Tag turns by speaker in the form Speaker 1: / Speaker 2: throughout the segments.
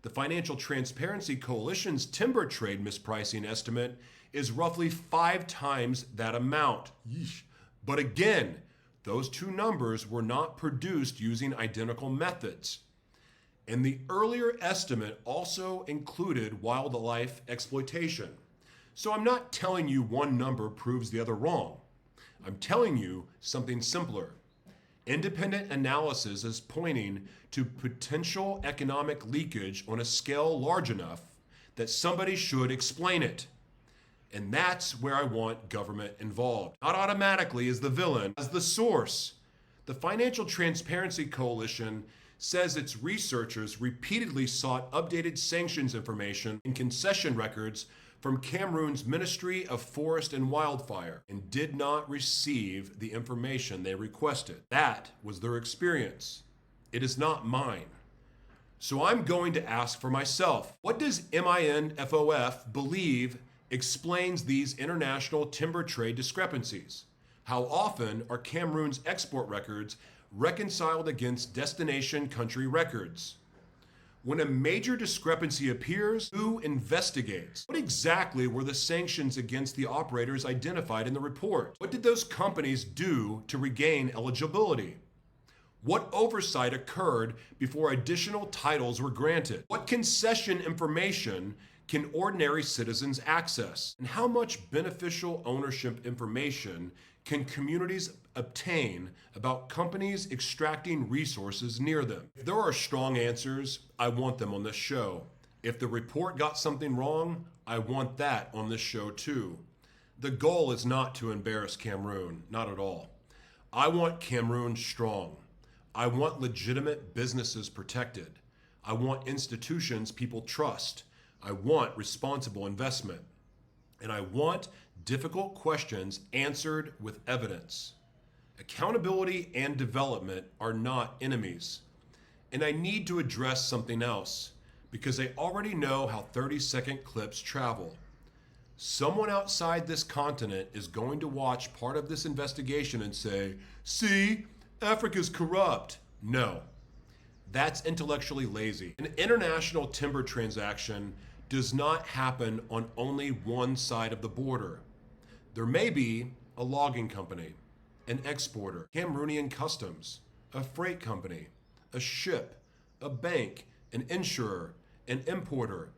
Speaker 1: The Financial Transparency Coalition's timber trade mispricing estimate is roughly 5 times that amount. Yeesh. But again, those two numbers were not produced using identical methods. And the earlier estimate also included wildlife exploitation. So I'm not telling you one number proves the other wrong. I'm telling you something simpler. Independent analysis is pointing to potential economic leakage on a scale large enough that somebody should explain it. And that's where I want government involved. Not automatically as the villain, as the source. The Financial Transparency Coalition says its researchers repeatedly sought updated sanctions information and concession records from Cameroon's Ministry of Forest and Wildfire and did not receive the information they requested. That was their experience. It is not mine. So I'm going to ask for myself, what does MINFOF believe explains these international timber trade discrepancies? How often are Cameroon's export records reconciled against destination country records? When a major discrepancy appears, who investigates? What exactly were the sanctions against the operators identified in the report? What did those companies do to regain eligibility? What oversight occurred before additional titles were granted? What concession information can ordinary citizens access? And how much beneficial ownership information can communities obtain about companies extracting resources near them? If there are strong answers, I want them on this show. If the report got something wrong, I want that on this show too. The goal is not to embarrass Cameroon, not at all. I want Cameroon strong. I want legitimate businesses protected. I want institutions people trust. I want responsible investment. And I want difficult questions answered with evidence. Accountability and development are not enemies. And I need to address something else because I already know how 30-second clips travel. Someone outside this continent is going to watch part of this investigation and say, see, Africa's corrupt. No, that's intellectually lazy. An international timber transaction does not happen on only one side of the border. There may be a logging company, an exporter, Cameroonian customs, a freight company, a ship, a bank, an insurer, an importer,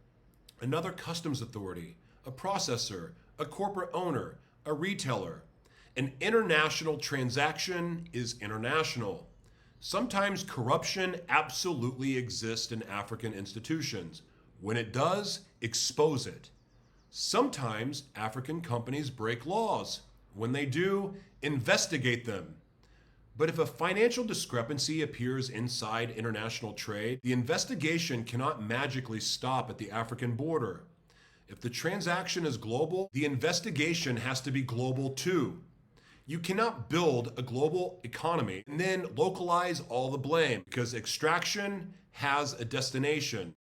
Speaker 1: another customs authority, a processor, a corporate owner, a retailer. An international transaction is international. Sometimes corruption absolutely exists in African institutions. When it does, expose it. Sometimes African companies break laws. When they do, investigate them. But if a financial discrepancy appears inside international trade, the investigation cannot magically stop at the African border. If the transaction is global, the investigation has to be global too. You cannot build a global economy and then localize all the blame because extraction has a destination.